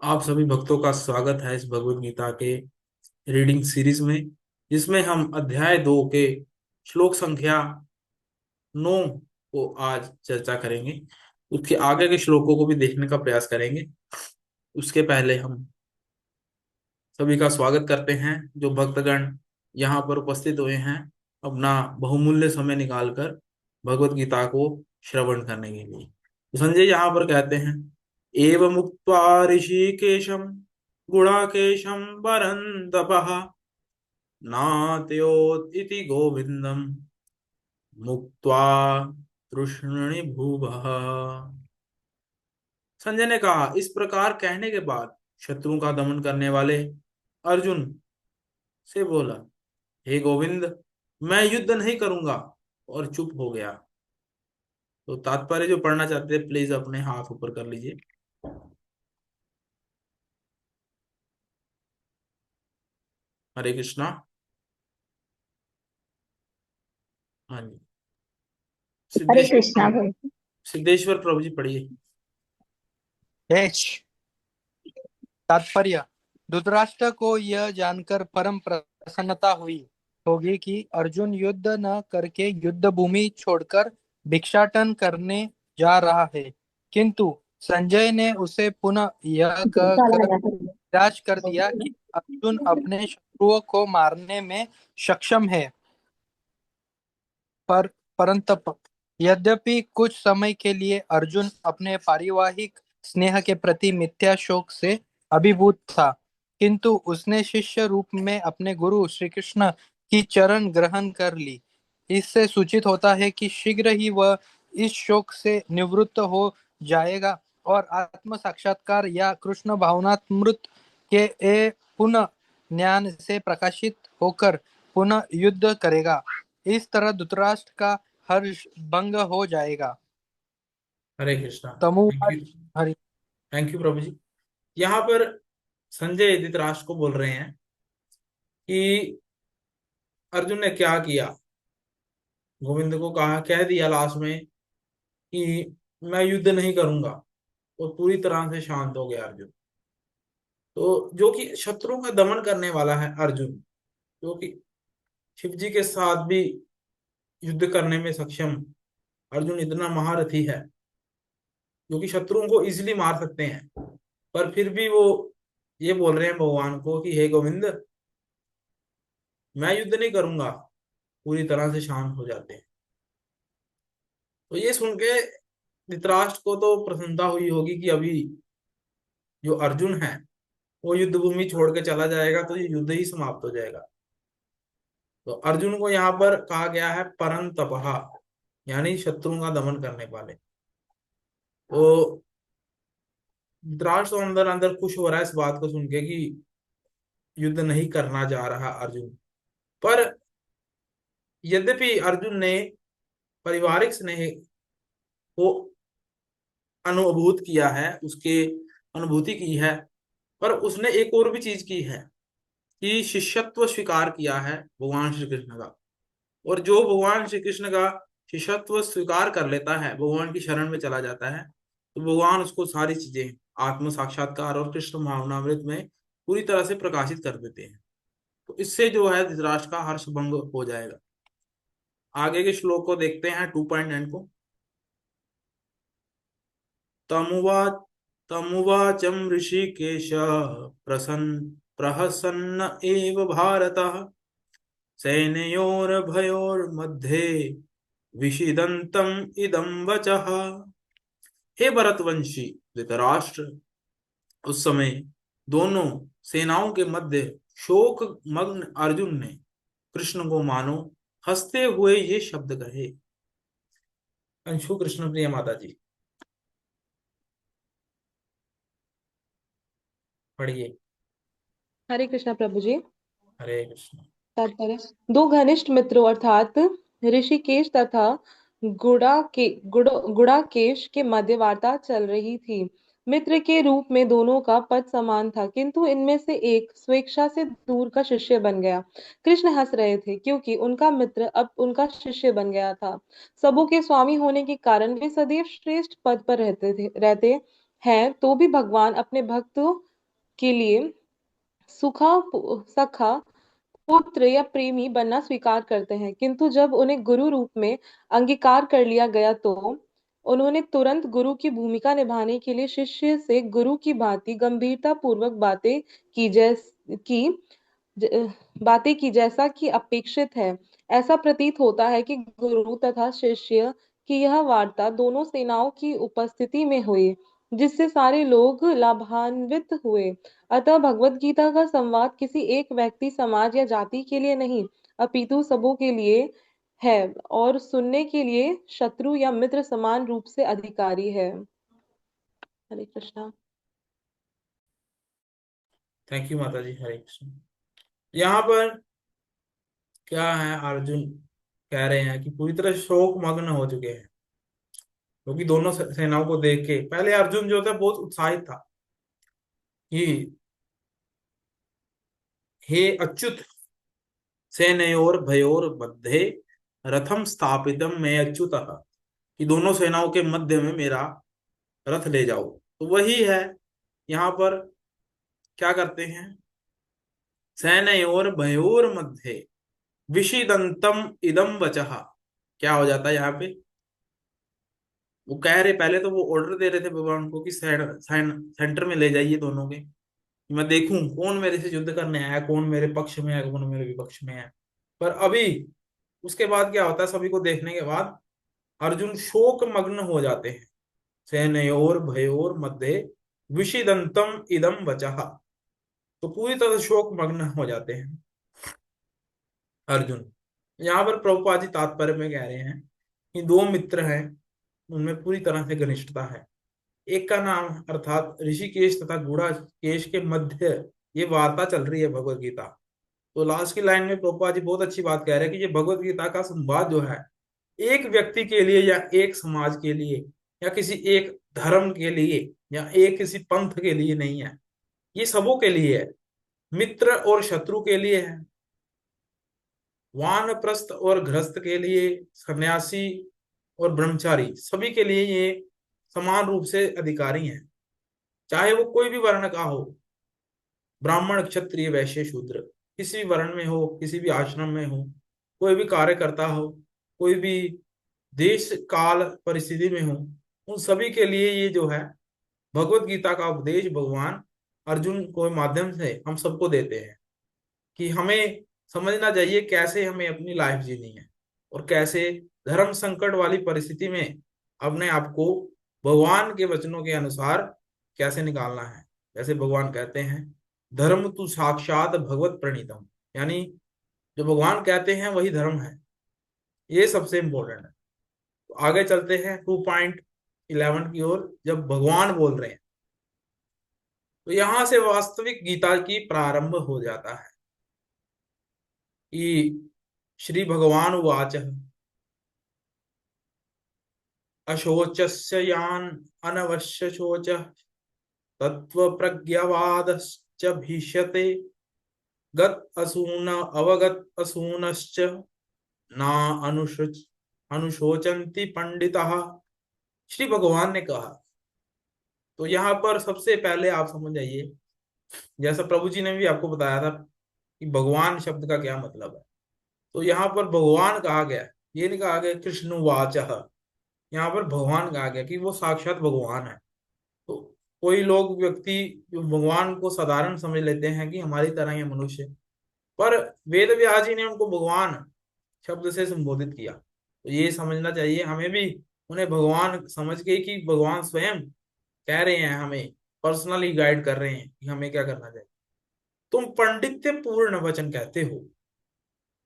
आप सभी भक्तों का स्वागत है इस भगवत गीता के रीडिंग सीरीज में, जिसमें हम अध्याय 2 के श्लोक संख्या 9 को आज चर्चा करेंगे। उसके आगे के श्लोकों को भी देखने का प्रयास करेंगे। उसके पहले हम सभी का स्वागत करते हैं जो भक्तगण यहाँ पर उपस्थित हुए हैं अपना बहुमूल्य समय निकालकर भगवत गीता को श्रवण करने के लिए। तो संजय यहाँ पर कहते हैं, एवं मुक्त्वा ऋषिकेशम गुणाकेशम परन्तपः नात्योत इति गोविंदम मुक्त्वा तृष्णि भूभः। संजय ने कहा, इस प्रकार कहने के बाद शत्रु का दमन करने वाले अर्जुन से बोला, हे गोविंद, मैं युद्ध नहीं करूंगा, और चुप हो गया। तो तात्पर्य जो पढ़ना चाहते हैं प्लीज अपने हाथ ऊपर कर लीजिए। हरे कृष्णा। हाँ जी। हरे सिद्धेश्वर कृष्णा प्रभु, भाई। सिद्धेश्वर प्रभु जी पढ़िए। देश तात्पर्य। धृतराष्ट्र को यह जानकर परम प्रसन्नता हुई होगी कि अर्जुन युद्ध न करके युद्ध भूमि छोड़कर भिक्षाटन करने जा रहा है, किंतु संजय ने उसे पुनः यह कहकर निराश कर दिया कि अर्जुन अपने शत्रुओं को मारने में सक्षम है। पर परंतप यद्यपि कुछ समय के लिए अर्जुन अपने पारिवारिक स्नेह के प्रति मिथ्या शोक से अभिभूत था, किंतु उसने शिष्य रूप में अपने गुरु श्री कृष्ण की चरण ग्रहण कर ली। इससे सूचित होता है कि शीघ्र ही वह इस शोक से निवृत्त हो जाएगा और आत्म साक्षात्कार या कृष्ण भावनामृत के पुनः ज्ञान से प्रकाशित होकर पुनः युद्ध करेगा। इस तरह धृतराष्ट्र का हर्ष भंग हो जाएगा। हरे कृष्णा। थैंक तमुवाच। You. Hari. Thank you Prabhu ji. यहाँ पर संजय धृतराष्ट्र को बोल रहे हैं कि अर्जुन ने क्या किया। गोविंद को कहा, कह दिया लास्ट में कि मैं युद्ध नहीं करूंगा, और पूरी तरह से शांत हो गया अर्जुन। तो जो कि शत्रुओं का दमन करने वाला है अर्जुन, जो कि शिव जी के साथ भी युद्ध करने में सक्षम अर्जुन इतना महारथी है, जो कि शत्रुओं को इजीली मार सकते हैं, पर फिर भी वो ये बोल रहे हैं भगवान को कि हे गोविंद, मैं युद्ध नहीं करूंगा, पूरी तरह से शांत हो जाते हैं। तो ये सुन के धृतराष्ट्र को तो प्रसन्नता हुई होगी कि अभी जो अर्जुन है वो युद्ध भूमि छोड़ के चला जाएगा तो ये युद्ध ही समाप्त हो जाएगा। तो अर्जुन को यहाँ पर कहा गया है परंतपः, यानी शत्रुओं का दमन करने वाले। तो धृतराष्ट्र तो अंदर अंदर खुश हो रहा है इस बात को सुन के कि युद्ध नहीं करना जा रहा अर्जुन। पर यद्यपि अर्जुन ने पारिवारिक स्नेह को अनुभूत किया है, उसके अनुभूति की है, पर उसने एक और भी चीज की है कि शिष्यत्व स्वीकार किया है भगवान श्री कृष्ण का। और जो भगवान श्री कृष्ण का शिष्यत्व स्वीकार कर लेता है, भगवान की शरण में चला जाता है, तो भगवान उसको सारी चीजें आत्म साक्षात्कार और कृष्ण भावनामृत में पूरी तरह से प्रकाशित कर देते हैं। तो इससे जो है धृतराष्ट्र का हर्ष भंग हो जाएगा। आगे के श्लोक को देखते हैं 2.9 को। तमुवा तमुवाचम ऋषिकेश प्रसन्न प्रहसन्न एव भारतः सैन्योरभयोर्मध्ये विषिदन्तम इदं वचः। हे भरतवंशी धृतराष्ट्र, उस समय दोनों सेनाओं के मध्य शोक मग्न अर्जुन ने कृष्ण को मानो हंसते हुए ये शब्द कहे। अंशु कृष्ण प्रिय माता जी पढ़िए। हरे कृष्णा प्रभु जी। हरे कृष्ण। तात्पर्य। दो घनिष्ठ मित्रों अर्थात ऋषिकेश तथा गुड़ाकेश के मध्य वार्ता चल रही थी। मित्र के रूप में दोनों का पद समान था, किंतु इनमें से एक स्वेच्छा से दूर का शिष्य बन गया। कृष्ण हंस रहे थे क्योंकि उनका मित्र अब उनका शिष्य बन गया था। सबों के स्वामी होने के कारण वे सदैव श्रेष्ठ पद पर रहते हैं, तो भी भगवान अपने भक्तों के लिए सखा पुत्र या प्रेमी बनना स्वीकार करते हैं, किंतु जब उन्हें गुरु रूप में अंगीकार कर लिया गया तो उन्होंने तुरंत गुरु की भूमिका निभाने के लिए शिष्य से गुरु की भांति गंभीरता पूर्वक की ज- बातें की जैसा कि अपेक्षित है। ऐसा प्रतीत होता है कि गुरु तथा शिष्य की यह वार्ता दोनों सेनाओं की उपस्थिति में हुई, जिससे सारे लोग लाभान्वित हुए। अतः भगवत गीता का संवाद किसी एक व्यक्ति, समाज या जाति के लिए नहीं, अपितु सबों के लिए है, और सुनने के लिए शत्रु या मित्र समान रूप से अधिकारी है। हरे कृष्णा। थैंक यू माता जी। हरे कृष्ण। यहाँ पर क्या है, अर्जुन कह रहे हैं कि पूरी तरह शोक मग्न हो चुके हैं, क्योंकि दोनों सेनाओं को देख के पहले अर्जुन जो था बहुत उत्साहित था कि हे अच्युत, सेनयोर भयोर मध्ये रथम स्थापितम मैं अच्युतः, कि दोनों सेनाओं के मध्य में मेरा रथ ले जाओ। तो वही है यहाँ पर, क्या करते हैं, सेनयोर भयोर मध्ये विषिदंतम इदम वचः। क्या हो जाता है यहाँ पे, वो कह रहे, पहले तो वो ऑर्डर दे रहे थे भगवान को कि सेंटर में ले जाइए दोनों के, मैं देखूं कौन मेरे से युद्ध करने आया, कौन मेरे पक्ष में है, कौन मेरे विपक्ष में है। पर अभी उसके बाद क्या होता है, सभी को देखने के बाद अर्जुन शोक मग्न हो जाते हैं। सेनयोर भयोर मध्य विषिदंतम इदम वचः, तो पूरी तरह शोक मग्न हो जाते हैं अर्जुन। यहाँ पर प्रभुपाद जी तात्पर्य में कह रहे हैं कि दो मित्र हैं, उनमें पूरी तरह से घनिष्ठता है। एक का नाम अर्थात ऋषिकेश तथा गूढ़ाकेश के मध्य ये वार्ता चल रही है भगवत गीता। तो लास्ट की लाइन में प्रभुपाद जी बहुत अच्छी बात कह रहे हैं कि ये भगवत गीता का संवाद जो है, एक व्यक्ति के लिए या एक समाज के लिए या किसी एक धर्म के लिए या एक किसी पंथ के लिए नहीं है, ये सबों के लिए है। मित्र और शत्रु के लिए है, वानप्रस्थ और गृहस्थ के लिए, सन्यासी और ब्रह्मचारी, सभी के लिए ये समान रूप से अधिकारी हैं, चाहे वो कोई भी वर्ण का हो, ब्राह्मण क्षत्रिय वैश्य शूद्र, किसी भी वर्ण में हो, किसी भी आश्रम में हो, कोई भी कार्य करता हो, कोई भी देश काल परिस्थिति में हो, उन सभी के लिए ये जो है भगवत गीता का उपदेश भगवान अर्जुन को माध्यम से हम सबको देते हैं कि हमें समझना चाहिए कैसे हमें अपनी लाइफ जीनी है और कैसे धर्म संकट वाली परिस्थिति में अपने आप को भगवान के वचनों के अनुसार कैसे निकालना है। जैसे भगवान कहते हैं, धर्म तु साक्षात भगवत प्रणीतम, यानी जो भगवान कहते हैं वही धर्म है, ये सबसे इंपॉर्टेंट है। तो आगे चलते हैं 2.11 की ओर। जब भगवान बोल रहे हैं तो यहां से वास्तविक गीता की प्रारंभ हो जाता है कि श्री भगवान उवाच, अशोचस्य यान अनवश्य शोच तत्व प्रज्ञावादश्च भीष्यते गत असून अवगत असूनश्च ना अनुशोच अनुशोचन्ति पंडितः। श्री भगवान ने कहा। तो यहाँ पर सबसे पहले आप समझ जाइए, जैसा प्रभु जी ने भी आपको बताया था कि भगवान शब्द का क्या मतलब है। तो यहाँ पर भगवान कहा गया, ये नहीं कहा गया कृष्ण वाचः, यहाँ पर भगवान कहा गया कि वो साक्षात भगवान है। तो कोई लोग व्यक्ति जो भगवान को साधारण समझ लेते हैं कि हमारी तरह ही मनुष्य, पर वेद व्यास जी ने उनको भगवान शब्द से संबोधित किया। तो ये समझना चाहिए हमें भी, उन्हें भगवान समझ के कि भगवान स्वयं कह रहे हैं, हमें पर्सनली गाइड कर रहे हैं कि हमें क्या करना चाहिए। तुम पंडित्य पूर्ण वचन कहते हो,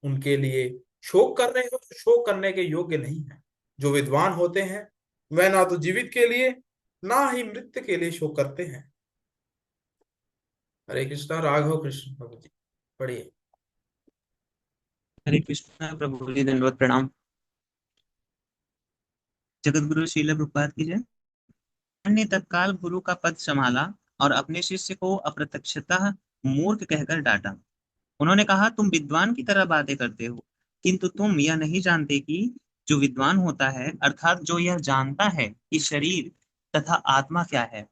उनके लिए शोक कर रहे हो तो शोक करने के योग्य नहीं है। जो विद्वान होते हैं वह ना तो जीवित के लिए ना ही मृत्यु के लिए शोक करते हैं। हरे कृष्णा। राघव कृष्ण प्रभु जी पढ़िए। हरे कृष्णा प्रभु जी, दंडवत प्रणाम। जगत गुरु श्रील प्रभुपाद की जय। ने तत्काल गुरु का पद संभाला और अपने शिष्य को अप्रत्यक्षतः मूर्ख कहकर डांटा। उन्होंने कहा, तुम विद्वान की तरह बातें करते हो, किंतु तुम यह नहीं जानते कि जो विद्वान होता है, अर्थात जो यह जानता है कि शरीर तथा आत्मा क्या है,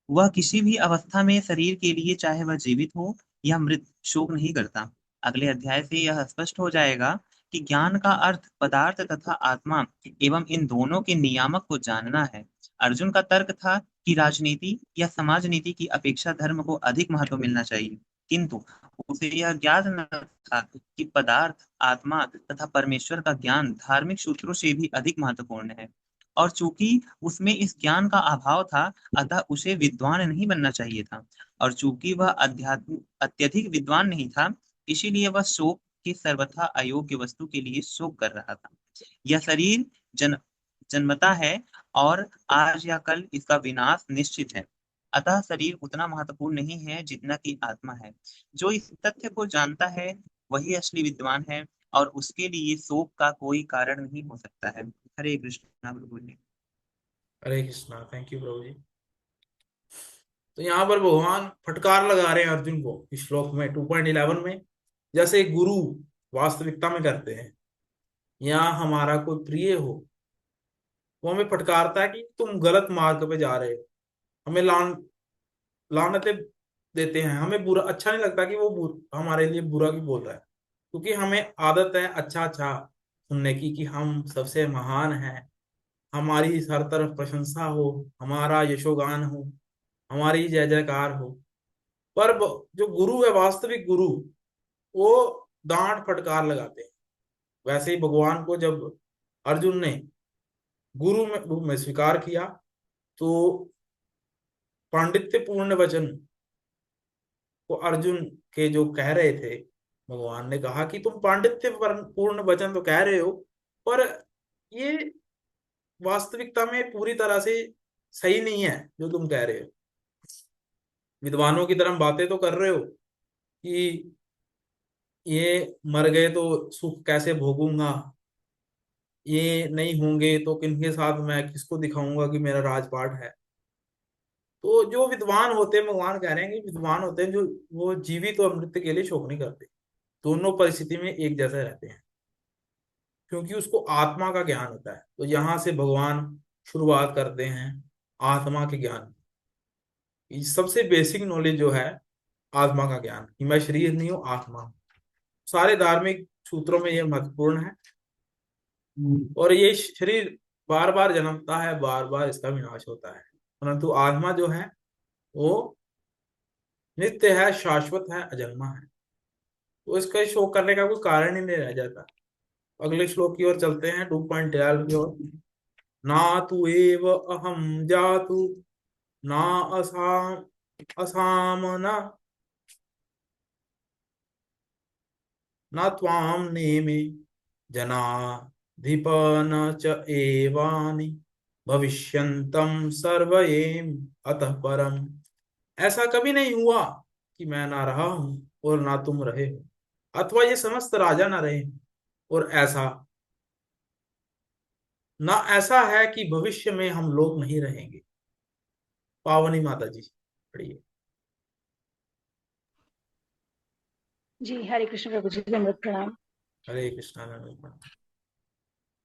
वह किसी भी अवस्था में शरीर के लिए, चाहे वह जीवित हो या मृत, शोक नहीं करता। अगले अध्याय से यह स्पष्ट हो जाएगा कि ज्ञान का अर्थ पदार्थ तथा आत्मा एवं इन दोनों के नियामक को जानना है। अर्जुन का तर्क था कि राजनीति या समाज नीति की अपेक्षा धर्म को अधिक महत्व मिलना चाहिए, किंतु उसे यह ज्ञात न था कि पदार्थ, आत्मा तथा परमेश्वर का ज्ञान धार्मिक सूत्रों से भी अधिक महत्वपूर्ण है। और चूंकि उसमें इस ज्ञान का अभाव था, अतः उसे विद्वान नहीं बनना चाहिए था। और चूंकि वह अध्यात्म अत्यधिक विद्वान नहीं था, इसीलिए वह शोक की सर्वथा अयोग्य वस्तु के लिए शोक कर रहा था। यह शरीर जन्मता है और आज या कल इसका विनाश निश्चित है। अतः शरीर उतना महत्वपूर्ण नहीं है जितना कि आत्मा है। जो इस तथ्य को जानता है वही असली विद्वान है, और उसके लिए शोक का कोई कारण नहीं हो सकता है। हरे कृष्णा प्रभु जी। हरे कृष्णा। थैंक यू प्रभु जी। तो यहाँ पर भगवान फटकार लगा रहे हैं अर्जुन को इस श्लोक में 2.11 में, जैसे गुरु वास्तविकता में करते हैं। यहाँ हमारा कोई प्रिय हो, वो हमें फटकारता है कि तुम गलत मार्ग पे जा रहे हो, हमें लानतें देते हैं, हमें बुरा अच्छा नहीं लगता कि वो हमारे लिए बुरा भी बोल रहा है, क्योंकि हमें आदत है अच्छा अच्छा सुनने की कि हम सबसे महान हैं, हमारी हर तरफ प्रशंसा हो, हमारा यशोगान हो, हमारी जय जयकार हो। पर जो गुरु है, वास्तविक गुरु, वो डांट फटकार लगाते हैं। वैसे ही भगवान को जब अर्जुन ने गुरु में रूप में स्वीकार किया, तो पांडित्यपूर्ण वचन को अर्जुन के जो कह रहे थे, भगवान ने कहा कि तुम पांडित्य पूर्ण वचन तो कह रहे हो, पर ये वास्तविकता में पूरी तरह से सही नहीं है जो तुम कह रहे हो। विद्वानों की तरह बातें तो कर रहे हो कि ये मर गए तो सुख कैसे भोगूंगा, ये नहीं होंगे तो किनके साथ मैं किसको दिखाऊंगा कि मेरा राजपाट है। तो जो विद्वान होते हैं, भगवान कह रहे हैं कि विद्वान होते हैं जो वो जीवित और मृत्यु के लिए शोक नहीं करते, दोनों परिस्थिति में एक जैसे रहते हैं, क्योंकि उसको आत्मा का ज्ञान होता है। तो यहाँ से भगवान शुरुआत करते हैं आत्मा के ज्ञान की। सबसे बेसिक नॉलेज जो है आत्मा का ज्ञान, कि मैं शरीर नहीं हूँ, आत्मा हूँ। सारे धार्मिक सूत्रों में यह महत्वपूर्ण है। और ये शरीर बार बार जन्मता है, बार बार इसका विनाश होता है, परंतु आत्मा जो है वो नित्य है, शाश्वत है, अजन्मा है। तो इसका शोक करने का कोई कारण ही नहीं रह जाता। अगले श्लोक की ओर चलते हैं, 2.12 की ओर। ना तु एव अहम जातु ना असाम असाम न त्वाम नेमे जनाधिप न च एवानि भविष्यन्तम सर्वयेम अतः परम। ऐसा कभी नहीं हुआ कि मैं ना रहा हूं और ना तुम रहे हो, अथवा ये समस्त राजा ना रहे, और ऐसा ना ऐसा है कि भविष्य में हम लोग नहीं रहेंगे। पावनी माता जी पढ़िए। जी हरे कृष्ण प्रभु जी दंडवत प्रणाम। हरे कृष्णा हरे कृष्णा।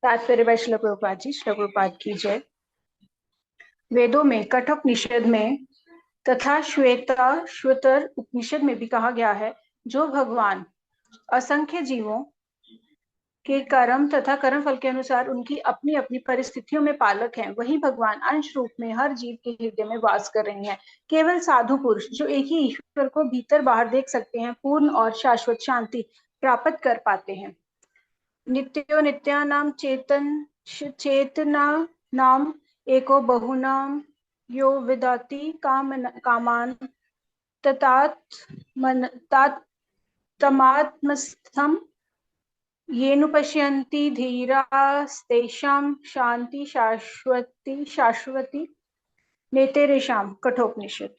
तात्पर्य बाय श्रील प्रभुपाद जी। श्रील प्रभुपाद की जय। वेदों में कठोपनिषद में तथा श्वेतर उपनिषद में भी कहा गया है, जो भगवान असंख्य जीवों के कर्म तथा कर्म फल के अनुसार उनकी अपनी अपनी परिस्थितियों में पालक हैं, वही भगवान अंश रूप में हर जीव के हृदय में वास कर रहे हैं। केवल साधु पुरुष जो एक ही ईश्वर को भीतर बाहर देख सकते हैं, पूर्ण और शाश्वत शांति प्राप्त कर पाते हैं। नित्यो नित्यानां चेतना नाम एको बहुनाम यो विदति कामान तमात्मस्थम येनुपश्यन्ति धीरास्तेषां शांति शाश्वती नेतेरेषां। कठोपनिषद।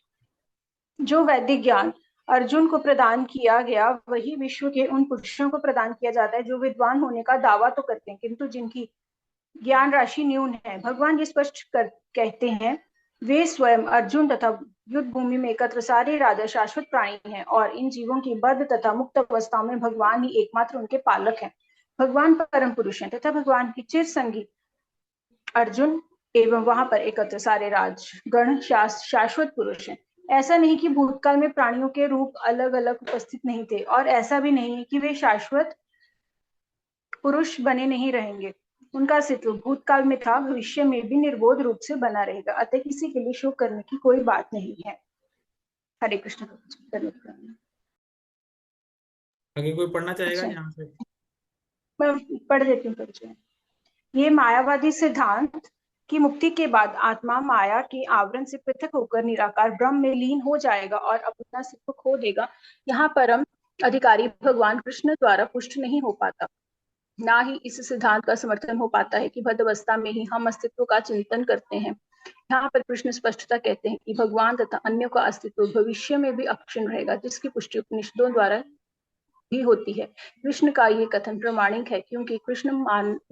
जो वैदिक ज्ञान अर्जुन को प्रदान किया गया, वही विश्व के उन पुरुषों को प्रदान किया जाता है जो विद्वान होने का दावा तो करते हैं, किंतु जिनकी ज्ञान राशि न्यून है। भगवान ये स्पष्ट कहते हैं, वे स्वयं अर्जुन तथा युद्ध भूमि में एकत्र सारे राजा शाश्वत प्राणी हैं, और इन जीवों की बद्ध तथा मुक्त अवस्थाओं में भगवान ही एकमात्र उनके पालक हैं। भगवान परम पुरुष हैं तथा भगवान के चिर संगी अर्जुन एवं वहां पर एकत्र सारे राजगण शाश्वत पुरुष हैं। ऐसा नहीं कि भूतकाल में प्राणियों के रूप अलग अलग उपस्थित नहीं थे, और ऐसा भी नहीं है कि वे शाश्वत पुरुष बने नहीं रहेंगे। उनका अस्तित्व भूतकाल में था, भविष्य में भी निर्बोध रूप से बना रहेगा। अतः किसी के लिए शोक करने की कोई बात नहीं है। हरे कृष्ण। आगे कोई पढ़ना चाहेगा अच्छा, यहाँ से? मैं पढ़ देती हूँ परिचय। ये मायावादी सिद्धांत कि मुक्ति के बाद आत्मा माया के आवरण से पृथक होकर निराकार ब्रह्म में लीन हो जाएगा और अपना अस्तित्व खो देगा, यहाँ परम अधिकारी भगवान कृष्ण द्वारा पुष्ट नहीं हो पाता। ना ही इस सिद्धांत का समर्थन हो पाता है कि बद्ध में ही हम अस्तित्व का चिंतन करते हैं। यहाँ पर कृष्ण स्पष्टता कहते हैं कि भगवान तथा अन्यों का अस्तित्व भविष्य में भी अक्षुण्ण रहेगा, जिसकी पुष्टि उपनिषदों द्वारा भी होती है। कृष्ण का ये कथन प्रमाणिक है, क्योंकि कृष्ण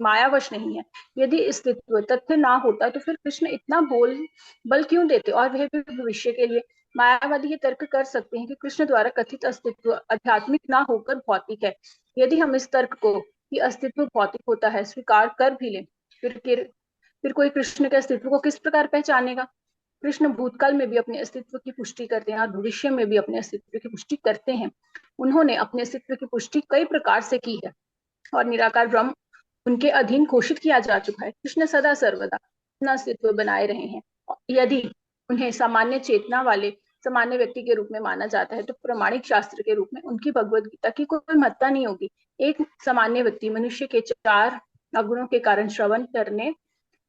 मायावश नहीं है। यदि अस्तित्व तथ्य ना होता तो फिर कृष्ण इतना बल क्यों देते, और वह भी भविष्य के लिए। मायावादी ये तर्क कर सकते हैं कि कृष्ण द्वारा कथित अस्तित्व आध्यात्मिक ना होकर भौतिक है। यदि हम इस तर्क को कि अस्तित्व भौतिक होता है स्वीकार कर भी लें, फिर कोई कृष्ण के अस्तित्व को किस प्रकार पहचानेगा। कृष्ण भूतकाल में भी अपने अस्तित्व की पुष्टि करते हैं और भविष्य में भी अपने अस्तित्व की पुष्टि करते हैं। उन्होंने अपने अस्तित्व की पुष्टि कई प्रकार से की है और निराकार ब्रह्म उनके अधीन घोषित किया जा चुका है। कृष्ण सदा सर्वदा अपना अस्तित्व बनाए रहे हैं। यदि उन्हें सामान्य चेतना वाले सामान्य व्यक्ति के रूप में माना जाता है तो प्रमाणिक शास्त्र के रूप में उनकी भगवद गीता की कोई महत्ता नहीं होगी। एक सामान्य व्यक्ति मनुष्य के 4 अवगुणों के कारण श्रवण करने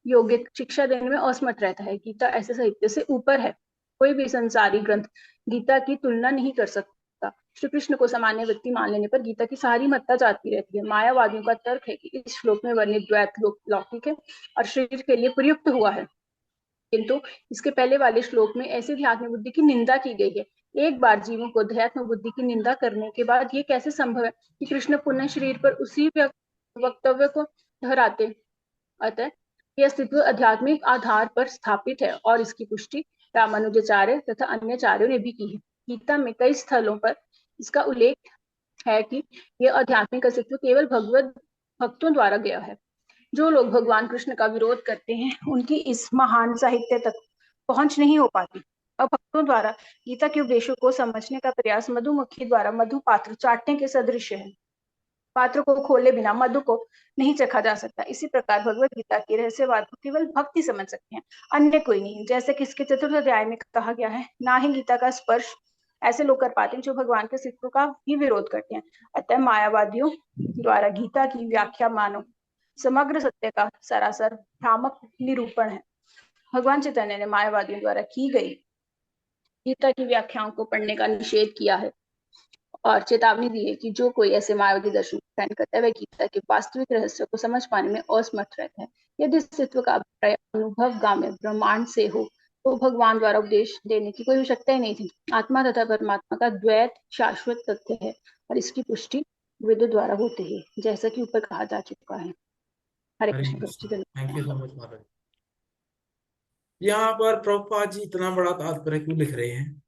योग्य शिक्षा देने में असमर्थ रहता है। गीता ऐसे साहित्य से ऊपर है। कोई भी संसारी ग्रंथ गीता की तुलना नहीं कर सकता। श्री कृष्ण को सामान्य व्यक्ति मान लेने पर गीता की सारी महत्ता जाती रहती है। मायावादियों का तर्क है कि इस श्लोक में वर्णित द्वैत लौकिक है और शरीर के लिए प्रयुक्त हुआ है, किंतु इसके पहले वाले श्लोक में ऐसी ध्यात्म बुद्धि की निंदा की गई है। एक बार जीवों को ध्यात्म बुद्धि की निंदा करने के बाद ये कैसे संभव है कि कृष्ण पुनः शरीर पर उसी वक्तव्य को दोहराते। अतः यह अस्तित्व आध्यात्मिक आधार पर स्थापित है और इसकी पुष्टि रामानुजाचार्य तथा अन्य आचार्यों ने भी की है। गीता में कई स्थलों पर इसका उल्लेख है कि यह आध्यात्मिक अस्तित्व केवल भगवत भक्तों द्वारा गया है। जो लोग भगवान कृष्ण का विरोध करते हैं उनकी इस महान साहित्य तक पहुंच नहीं हो पाती। अब भक्तों द्वारा गीता के उपदेशों को समझने का प्रयास मधुमक्खी द्वारा मधु पात्र चाटने के सदृश है। पात्र को खोले बिना मधु को नहीं चखा जा सकता। इसी प्रकार भगवत गीता की रहस्यवाद को केवल भक्त ही समझ सकते हैं, अन्य कोई नहीं। जैसे कि इसके 4th अध्याय में कहा गया है, ना ही गीता का स्पर्श ऐसे लोग कर पाते हैं जो भगवान के अस्तित्व का ही विरोध करते हैं। अतः मायावादियों द्वारा गीता की व्याख्या मानो समग्र सत्य का सरासर भ्रामक निरूपण है। भगवान चैतन्य ने मायावादियों द्वारा की गई गीता की व्याख्याओं को पढ़ने का निषेध किया है और चेतावनी दी है कि जो कोई ऐसे मायावादी दर्शन ग्रहण करता है वह गीता के वास्तविक रहस्य को समझ पाने में असमर्थ रहता है। यदि अस्तित्व का अभिप्राय अनुभव गाम्य ब्रह्मांड से हो तो भगवान द्वारा उपदेश देने की कोई आवश्यकता ही नहीं थी। आत्मा तथा परमात्मा का द्वैत शाश्वत तथ्य है और इसकी पुष्टि वेदों द्वारा होती है, जैसा कि ऊपर कहा जा चुका है। Hare Hare Krishna. Krishna. Thank you so much Maharaj. यहाँ पर प्रभुपाद जी इतना बड़ा तात्पर्य क्यों लिख रहे हैं,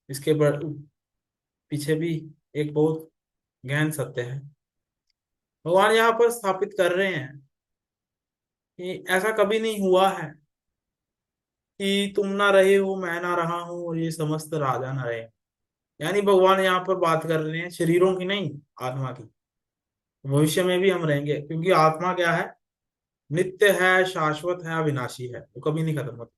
इसके पीछे भी एक बहुत गहन सत्य है। भगवान यहाँ पर स्थापित कर रहे हैं कि ऐसा कभी नहीं हुआ है कि तुम ना रहे हो, मैं ना रहा हूं और ये समस्त राजा ना रहे। यानी भगवान यहाँ पर बात कर रहे हैं शरीरों की नहीं, आत्मा की। भविष्य में भी हम रहेंगे, क्योंकि आत्मा क्या है, नित्य है, शाश्वत है, अविनाशी है, वो कभी नहीं खत्म होती।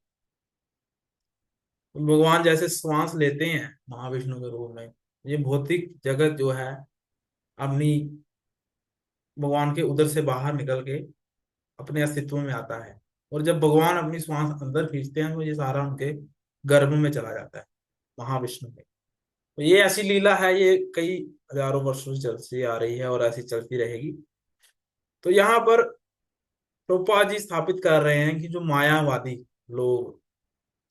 भगवान जैसे श्वास लेते हैं महाविष्णु के रूप में, ये भौतिक जगत जो है अपनी भगवान के उदर से बाहर निकल के अपने अस्तित्व में आता है। और जब भगवान अपनी श्वास अंदर खींचते हैं तो ये सारा उनके गर्भ में चला जाता है महाविष्णु में। तो ये ऐसी लीला है, ये कई हजारों वर्षों से चलती आ रही है और ऐसी चलती रहेगी। तो यहाँ पर प्रभुपाद जी स्थापित कर रहे हैं कि जो मायावादी लोग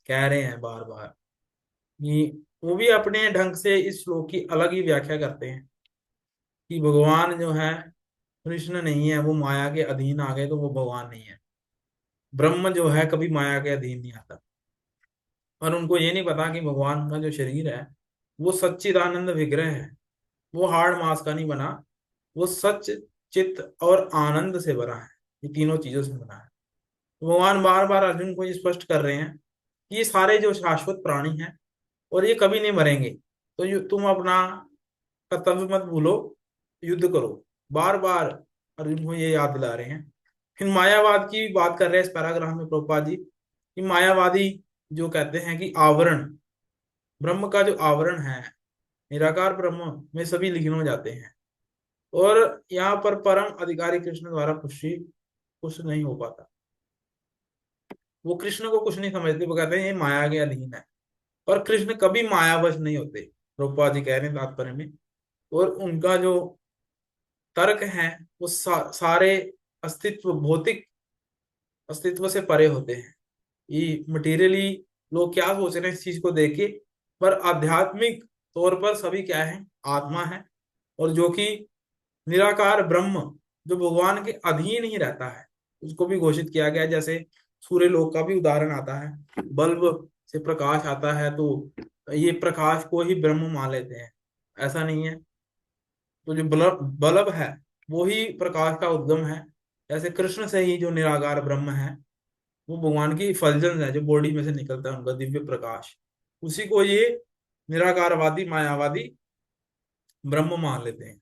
कह रहे हैं बार बार, कि वो भी अपने ढंग से इस श्लोक की अलग ही व्याख्या करते हैं कि भगवान जो है कृष्ण नहीं है, वो माया के अधीन आ गए तो वो भगवान नहीं है। ब्रह्म जो है कभी माया के अधीन नहीं आता। और उनको ये नहीं पता कि भगवान का जो शरीर है वो सच्चिदानंद विग्रह है, वो हाड़ मांस का नहीं बना, वो सच चित्त और आनंद से बना है, ये तीनों चीजों से बना है। भगवान बार बार अर्जुन को ये स्पष्ट कर रहे हैं कि ये सारे जो शाश्वत प्राणी हैं और ये कभी नहीं मरेंगे, तो तुम अपना कर्तव्य मत भूलो, युद्ध करो। बार बार अर्जुन को ये याद दिला रहे हैं। फिर मायावाद की बात कर रहे हैं इस पैराग्राफ में प्रभुपाद जी, कि मायावादी जो कहते हैं कि आवरण, ब्रह्म का जो आवरण है, निराकार ब्रह्म में सभी लीन हो जाते हैं, और यहाँ पर परम अधिकारी कृष्ण द्वारा कुछ नहीं हो पाता। वो कृष्ण को कुछ नहीं समझते, वो कहते हैं ये माया के अधीन है। और कृष्ण कभी मायावश नहीं होते, प्रभुपाद जी कह रहे हैं तात्पर्य में। और उनका जो तर्क है वो सारे अस्तित्व, भौतिक अस्तित्व से परे होते हैं। ये मटेरियली लोग क्या सोच रहे हैं इस चीज को देख के, पर आध्यात्मिक तौर पर सभी क्या है, आत्मा है। और जो कि निराकार ब्रह्म, जो भगवान के अधीन ही रहता है, उसको भी घोषित किया गया है। जैसे सूर्य लोक का भी उदाहरण आता है, बल्ब से प्रकाश आता है, तो ये प्रकाश को ही ब्रह्म मान लेते हैं, ऐसा नहीं है। तो जो बल्ब बल्ब है वो ही प्रकाश का उद्गम है। जैसे कृष्ण से ही जो निराकार ब्रह्म है, वो भगवान की फलजन है जो बॉडी में से निकलता है, उनका दिव्य प्रकाश, उसी को ये निराकारवादी मायावादी ब्रह्म मान लेते हैं।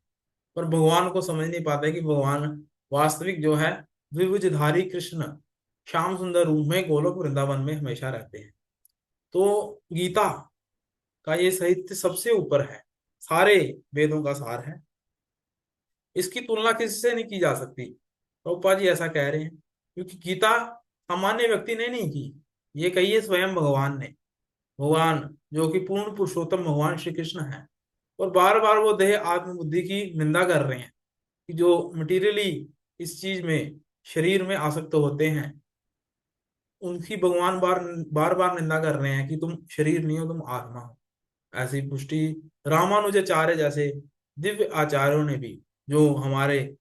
पर भगवान को समझ नहीं पाते कि भगवान वास्तविक जो है, द्विभुजधारी कृष्ण श्याम सुंदर रूप में गोलोक वृंदावन में हमेशा रहते हैं। तो गीता का ये साहित्य सबसे ऊपर है, सारे वेदों का सार है, इसकी तुलना किससे नहीं की जा सकती। प्रभुपाद जी ऐसा कह रहे हैं क्योंकि गीता सामान्य व्यक्ति ने नहीं की, ये कही है स्वयं भगवान ने। भगवान जो कि पूर्ण पुरुषोत्तम भगवान श्री कृष्ण है, और बार बार वो देह आत्मबुद्धि की निंदा कर रहे हैं कि जो मटेरियली इस चीज में, शरीर में आसक्त होते हैं, उनकी भगवान बार बार बार निंदा कर रहे हैं कि तुम शरीर नहीं हो, तुम आत्मा हो। ऐसी पुष्टि रामानुजाचार्य जैसे दिव्य आचार्यों ने भी, जो हमारे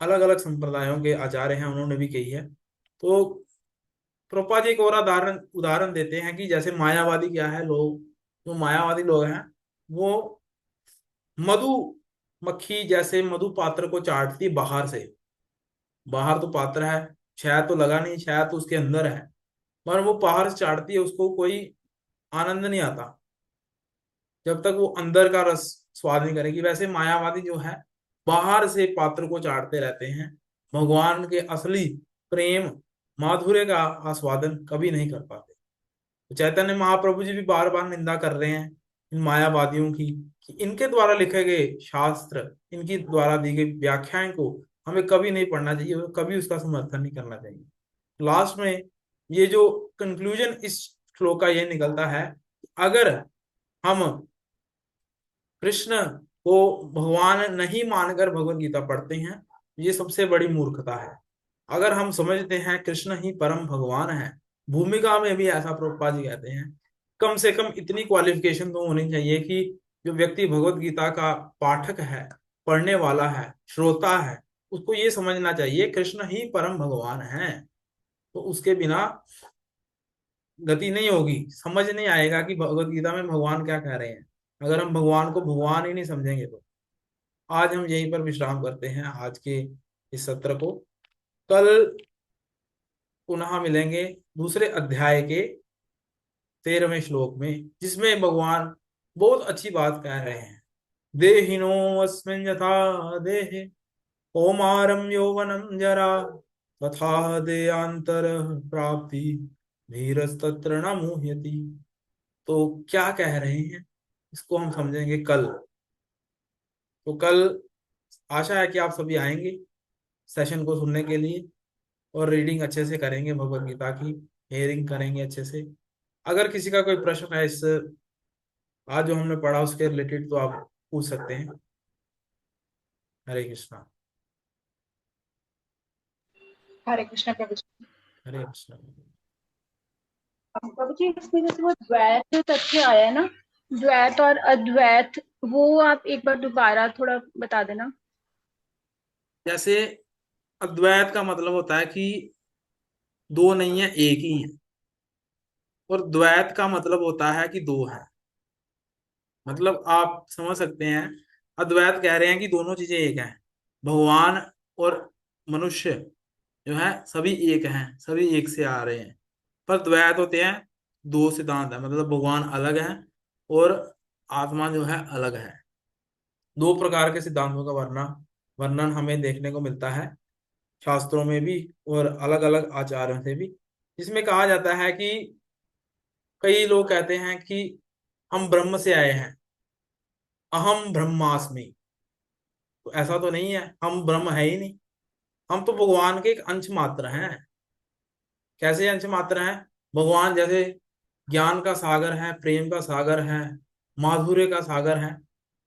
अलग अलग संप्रदायों के आचार्य हैं, उन्होंने भी कही है। तो प्रभुपाद जी एक और उदाहरण उदाहरण देते हैं कि जैसे मायावादी क्या है, लोग जो मायावादी लोग हैं, वो मधु मक्खी जैसे मधु पात्र को चाटती है बाहर से। बाहर तो पात्र है, शहद तो लगा नहीं, शहद तो उसके अंदर है, पर वो बाहर से चाटती है, उसको कोई आनंद नहीं आता जब तक वो अंदर का रस स्वाद नहीं करेगी। वैसे मायावादी जो है, बाहर से पात्र को चाटते रहते हैं, भगवान के असली प्रेम माधुर्य का आस्वादन कभी नहीं कर पाते। तो चैतन्य महाप्रभु जी भी बार बार निंदा कर रहे हैं इन मायावादियों की, कि इनके द्वारा लिखे गए शास्त्र, इनकी द्वारा दी गई व्याख्याएं को हमें कभी नहीं पढ़ना चाहिए और कभी उसका समर्थन नहीं करना चाहिए। लास्ट में ये जो कंक्लूजन इस श्लोक का ये निकलता है, अगर हम कृष्ण को भगवान नहीं मानकर भगवत गीता पढ़ते हैं, ये सबसे बड़ी मूर्खता है। अगर हम समझते हैं कृष्ण ही परम भगवान है, भूमिका में भी ऐसा प्रभुपाद जी कहते हैं, कम से कम इतनी क्वालिफिकेशन तो होनी चाहिए कि जो व्यक्ति भगवत गीता का पाठक है, पढ़ने वाला है, श्रोता है, उसको ये समझना चाहिए कृष्ण ही परम भगवान है। तो उसके बिना गति नहीं होगी, समझ नहीं आएगा कि भगवत गीता में भगवान क्या कह रहे हैं, अगर हम भगवान को भगवान ही नहीं समझेंगे तो। आज हम यहीं पर विश्राम करते हैं आज के इस सत्र को। कल पुनः मिलेंगे दूसरे अध्याय के 13वें श्लोक में, जिसमें भगवान बहुत अच्छी बात कह रहे हैं। देहिनो अस्मिन् यथा देहे कौमारं यौवनं जरा तथा देहांतर प्राप्ति धीरस्तत्र न मुह्यति। तो क्या कह रहे हैं इसको हम समझेंगे कल। तो कल आशा है कि आप सभी आएंगे सेशन को सुनने के लिए, और रीडिंग अच्छे से करेंगे, भगवत गीता की हेयरिंग करेंगे अच्छे से। अगर किसी का कोई प्रश्न है इस आज जो हमने पढ़ा उसके रिलेटेड, तो आप पूछ सकते हैं। हरे कृष्णा। हरे कृष्ण प्रभु जी। हरे कृष्णा। प्रभु जी, इसमें जैसे वो द्वैत तथ्य आया है ना, द्वैत और अद्वैत, वो आप एक बार दोबारा थोड़ा बता देना। जैसे अद्वैत का मतलब होता है कि दो नहीं है, एक ही है। और द्वैत का मतलब होता है कि दो है। मतलब आप समझ सकते हैं, अद्वैत कह रहे हैं कि दोनों चीजें एक हैं, भगवान और मनुष्य जो है सभी एक हैं, सभी एक से आ रहे हैं। पर द्वैत होते हैं, दो सिद्धांत है, मतलब भगवान अलग है और आत्मा जो है अलग है। दो प्रकार के सिद्धांतों का वर्णन हमें देखने को मिलता है शास्त्रों में भी और अलग अलग आचार्यों से भी, जिसमें कहा जाता है कि कई लोग कहते हैं कि हम ब्रह्म से आए हैं, अहम ब्रह्मास्मि। तो ऐसा तो नहीं है, हम ब्रह्म है ही नहीं, हम तो भगवान के एक अंश मात्र हैं। कैसे अंश मात्र हैं? भगवान जैसे ज्ञान का सागर है, प्रेम का सागर है, माधुर्य का सागर है,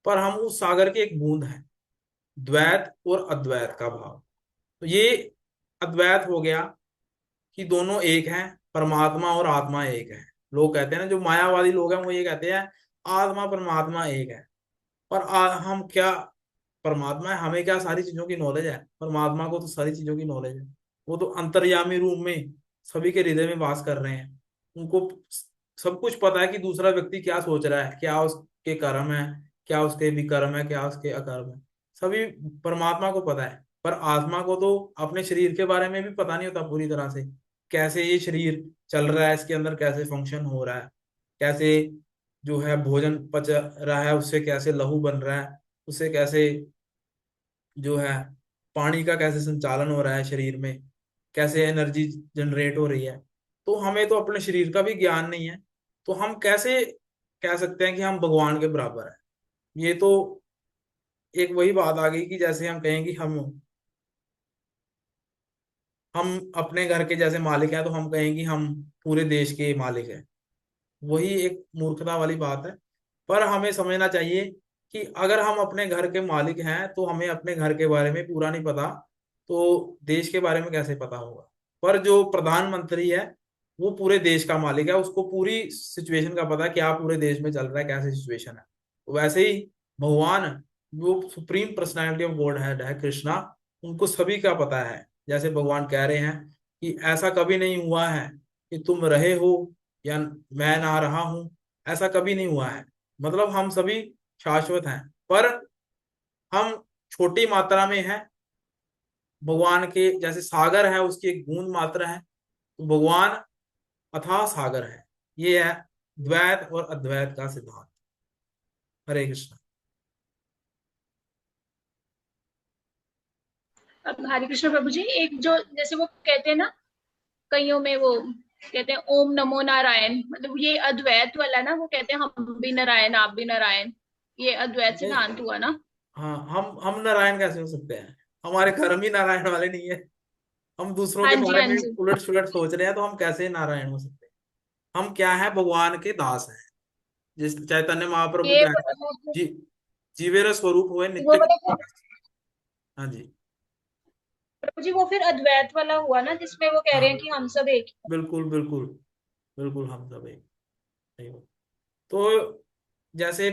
पर हम उस सागर की एक बूंद हैं। द्वैत और अद्वैत का भाव, तो ये अद्वैत हो गया कि दोनों एक हैं, परमात्मा और आत्मा एक है। लोग कहते हैं ना, जो मायावादी लोग हैं वो ये कहते हैं आत्मा परमात्मा एक है। पर हम क्या परमात्मा है? हमें क्या सारी चीजों की नॉलेज है? परमात्मा को तो सारी चीजों की नॉलेज है। वो तो अंतर्यामी रूप में सभी के हृदय में वास कर रहे हैं। उनको सब कुछ पता है कि दूसरा व्यक्ति क्या सोच रहा है, क्या उसके कर्म है, क्या उसके विकर्म है, क्या उसके अकर्म है, सभी परमात्मा को पता है। पर आत्मा को तो अपने शरीर के बारे में भी पता नहीं होता पूरी तरह से, कैसे ये शरीर चल रहा है, इसके अंदर कैसे फंक्शन हो रहा है, कैसे जो है भोजन पच रहा है, उससे कैसे लहू बन रहा है, उससे कैसे जो है पानी का कैसे संचालन हो रहा है शरीर में, कैसे एनर्जी जनरेट हो रही है। तो हमें तो अपने शरीर का भी ज्ञान नहीं है, तो हम कैसे कह सकते हैं कि हम भगवान के बराबर है? ये तो एक वही बात आ गई कि जैसे हम कहें कि हम अपने घर के जैसे मालिक हैं, तो हम कहें कि हम पूरे देश के मालिक हैं। वही एक मूर्खता वाली बात है। पर हमें समझना चाहिए कि अगर हम अपने घर के मालिक हैं तो हमें अपने घर के बारे में पूरा नहीं पता, तो देश के बारे में कैसे पता होगा? पर जो प्रधानमंत्री है वो पूरे देश का मालिक है, उसको पूरी सिचुएशन का पता है, क्या पूरे देश में चल रहा है, कैसे सिचुएशन है। तो वैसे ही भगवान, जो सुप्रीम पर्सनैलिटी ऑफ गॉड है कृष्णा, उनको सभी का पता है। जैसे भगवान कह रहे हैं कि ऐसा कभी नहीं हुआ है कि तुम रहे हो या मैं ना रहा हूं, ऐसा कभी नहीं हुआ है। मतलब हम सभी शाश्वत हैं, पर हम छोटी मात्रा में हैं। भगवान के जैसे सागर है, उसकी एक बूंद मात्रा है, तो भगवान अथाह सागर है। ये है द्वैत और अद्वैत का सिद्धांत। हरे कृष्ण। अब हरे कृष्ण प्रभु जी, एक जो जैसे वो कहते हैं ना, कईयों में वो कहते हैं ओम नमो नारायण, मतलब ये अद्वैत वाला ना, वो कहते हैं हम भी नारायण आप भी नारायण, ये अद्वैत नहीं, सिद्धांत हुआ ना। हाँ, हम नारायण कैसे हो सकते हैं? हमारे कर्म ही नारायण वाले नहीं है। हम दूसरों हाँ के जी, बारे हाँ में जी। उलट सुलट सोच रहे हैं, तो हम कैसे नारायण हो सकते हैं? हम क्या है? भगवान के दास हैं। जिस चैतन्य महाप्रभु ये का जी, जीवेर स्वरूप हुए वो नित्य। वाला हाँ जी। प्रभु जी, वो फिर अद्वैत वाला हुआ ना, जिसमें वो कह रहे हैं हाँ, कि हम सब एक ही बिल्कुल बिल्कुल। बिल्कुल हम सब एक, सही बात। तो जैसे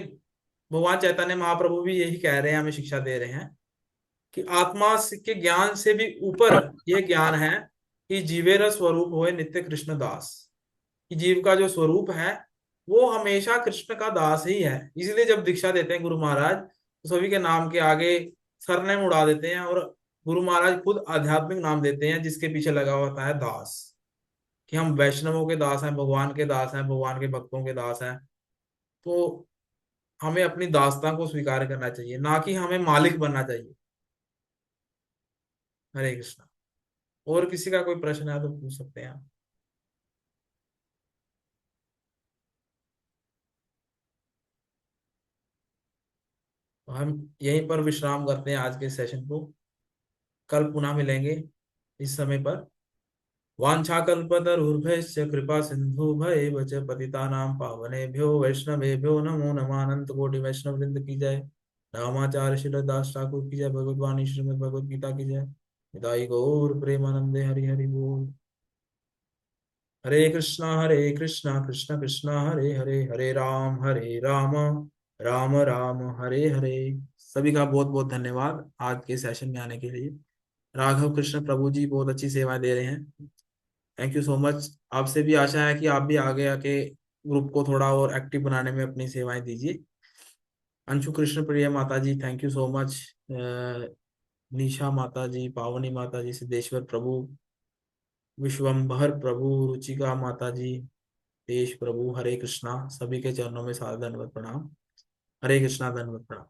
भगवान चैतन्य महाप्रभु भी यही कह रहे हैं, हमें शिक्षा दे रहे हैं कि आत्मा के ज्ञान से भी ऊपर ये ज्ञान है कि जीवेर स्वरूप होए नित्य कृष्ण दास। कि जीव का जो स्वरूप है वो हमेशा कृष्ण का दास ही है। इसलिए जब दीक्षा देते हैं गुरु महाराज, तो सभी के नाम के आगे सरनेम उड़ा देते हैं, और गुरु महाराज खुद आध्यात्मिक नाम देते हैं जिसके पीछे लगा होता है दास। कि हम वैष्णवों के दास हैं, भगवान के दास हैं, भगवान के भक्तों के दास हैं। तो हमें अपनी दासता को स्वीकार करना चाहिए, ना कि हमें मालिक बनना चाहिए। हरे कृष्णा। और किसी का कोई प्रश्न है तो पूछ सकते हैं आप। तो हम यहीं पर विश्राम करते हैं आज के सेशन को। कल पुनः मिलेंगे इस समय पर। वाञ्छाकल्पतरुर्भयश्च कृपा सिन्धुभैव च पतितानां पावनेभ्यो वैष्णवेभ्यो नमो नमः। अनंत कोटि वैष्णव वृंद की जय। रामाचार्य श्री दास ठाकुर की जय। भगवतवाणी श्रीमद् भगवद गीता की जय। निताई गौर प्रेमानंदे हरि हरि बोल। हरे कृष्णा कृष्ण कृष्ण हरे हरे, हरे राम राम राम हरे हरे। सभी का बहुत बहुत धन्यवाद आज के सेशन में आने के लिए। राघव कृष्ण प्रभु जी बहुत अच्छी सेवाएं दे रहे हैं। Thank you so much. आपसे भी आशा है कि आप भी आगे आके ग्रुप को थोड़ा और एक्टिव बनाने में अपनी सेवाएं दीजिए। अंशु कृष्ण प्रिय माता जी, थैंक यू सो मच। निशा माता जी, पावनी माता जी, सिद्धेश्वर प्रभु, विश्वम्भर प्रभु, रुचिका माता जी, देश प्रभु, हरे कृष्णा, सभी के चरणों में सादर दंडवत प्रणाम। हरे कृष्णा, दंडवत प्रणाम।